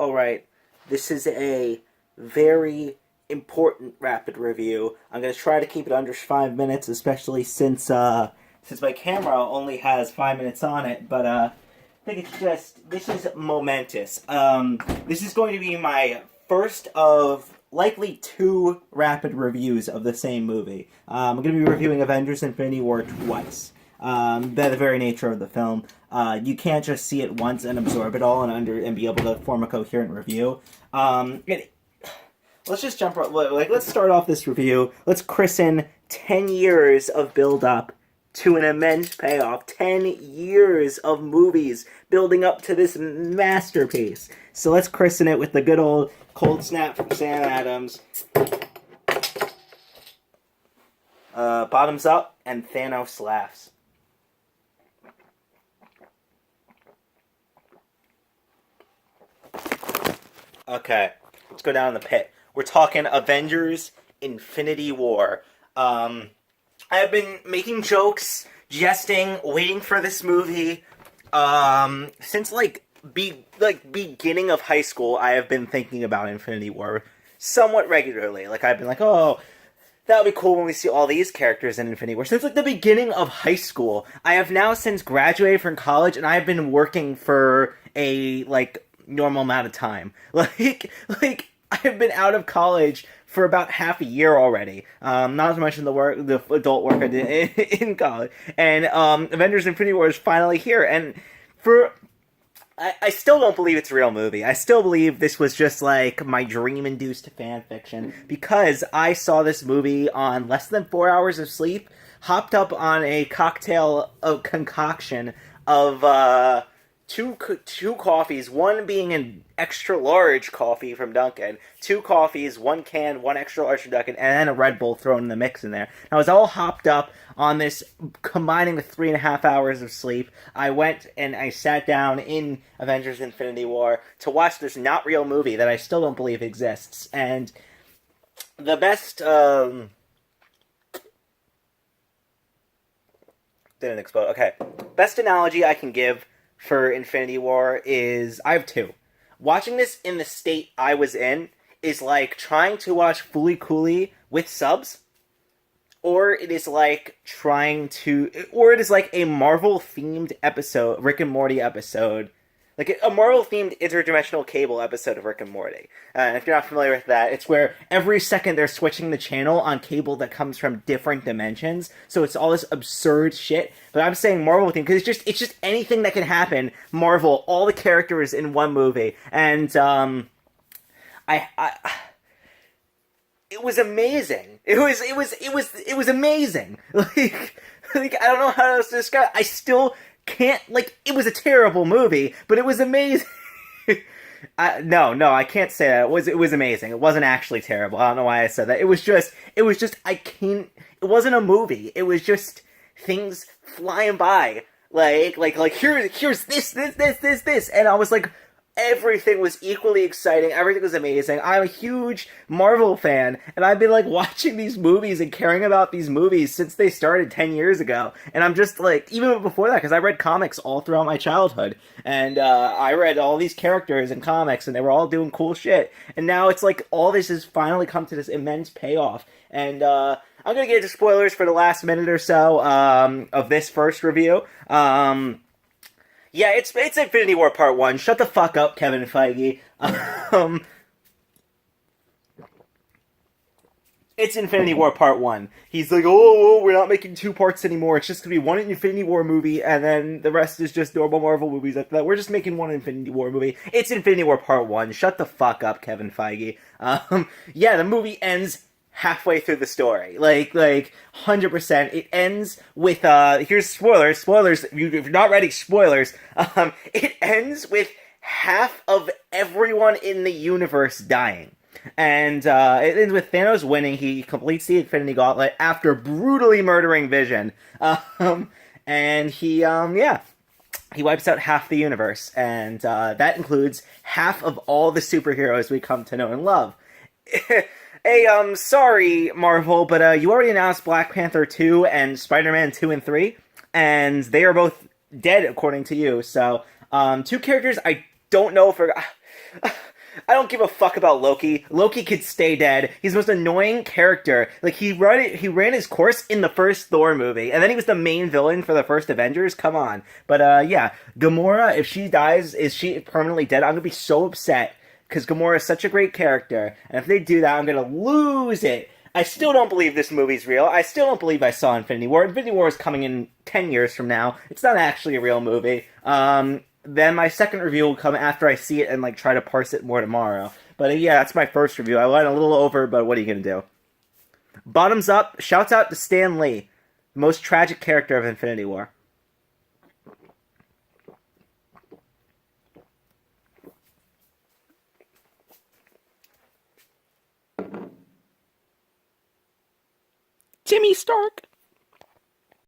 Alright, this is a very important rapid review. I'm going to try to keep it under 5 minutes, especially since my camera only has 5 minutes on it, but I think this is momentous. This is going to be my first of likely 2 rapid reviews of the same movie. I'm going to be reviewing Avengers Infinity War twice. By the very nature of the film, you can't just see it once and absorb it all and be able to form a coherent review. Let's just jump right, let's start off this review. Let's christen 10 years of build-up to an immense payoff. 10 years of movies building up to this masterpiece. So let's christen it with the good old cold snap from Sam Adams. Bottoms up, and Thanos laughs. Okay, let's go down in the pit. We're talking Avengers Infinity War. I have been making jokes, jesting, waiting for this movie since beginning of high school. I have been thinking about Infinity War somewhat regularly. I've been like, oh, that would be cool when we see all these characters in Infinity War. Since the beginning of high school, I have now since graduated from college, and I have been working for a normal amount of time. I've been out of college for about half a year already. Not to mention the adult work I did in college. And Avengers Infinity War is finally here. And I still don't believe it's a real movie. I still believe this was just my dream-induced fan fiction, because I saw this movie on less than 4 hours of sleep, hopped up on a cocktail of concoction of two coffees, one being an extra large coffee from Dunkin', 2 coffees, 1 can, 1 extra large from Dunkin', and then a Red Bull thrown in the mix in there. I was all hopped up on this, combining with 3.5 hours of sleep. I went and I sat down in Avengers Infinity War to watch this not real movie that I still don't believe exists. And the best, didn't explode. Okay. Best analogy I can give for Infinity War is, I have 2. Watching this in the state I was in is like trying to watch Fooly Cooley with subs, or it is like a Marvel-themed episode, Rick and Morty episode, like a Marvel-themed interdimensional cable episode of Rick and Morty. If you're not familiar with that, it's where every second they're switching the channel on cable that comes from different dimensions. So it's all this absurd shit. But I'm saying Marvel-themed because it's just anything that can happen. Marvel, all the characters in one movie, and it was amazing. It was amazing. I don't know how else to describe it. I still can't, it was a terrible movie, but it was amazing. No, I can't say that. It was amazing. It wasn't actually terrible. I don't know why I said that. It was just, it wasn't a movie. It was just things flying by. Here's this. And I was like, everything was equally exciting. Everything was amazing. I'm a huge Marvel fan, and I've been watching these movies and caring about these movies since they started 10 years ago. And I'm just even before that, because I read comics all throughout my childhood, and I read all these characters in comics, and they were all doing cool shit. And now it's all this has finally come to this immense payoff. And I'm gonna get into spoilers for the last minute or so of this first review. Yeah, it's Infinity War Part 1. Shut the fuck up, Kevin Feige. It's Infinity War Part 1. He's like, oh, we're not making 2 parts anymore. It's just gonna be one Infinity War movie, and then the rest is just normal Marvel movies after that. We're just making one Infinity War movie. It's Infinity War Part 1. Shut the fuck up, Kevin Feige. Yeah, the movie ends halfway through the story. 100%. It ends with, here's spoilers, if you're not ready, spoilers. It ends with half of everyone in the universe dying. And, it ends with Thanos winning. He completes the Infinity Gauntlet after brutally murdering Vision. And he wipes out half the universe. And, that includes half of all the superheroes we come to know and love. Hey, sorry, Marvel, but you already announced Black Panther 2 and Spider-Man 2 and 3, and they are both dead, according to you. So, 2 characters I don't know if are... I don't give a fuck about Loki. Loki could stay dead. He's the most annoying character. Like he ran his course in the first Thor movie, and then he was the main villain for the first Avengers. Come on. But yeah, Gamora, if she dies, is she permanently dead? I'm gonna be so upset because Gamora is such a great character, and if they do that, I'm gonna lose it. I still don't believe this movie's real. I still don't believe I saw Infinity War. Infinity War is coming in 10 years from now. It's not actually a real movie. Then my second review will come after I see it and like try to parse it more tomorrow. But yeah, that's my first review. I went a little over, but what are you gonna do? Bottoms up. Shouts out to Stan Lee, the most tragic character of Infinity War. Jimmy Stark.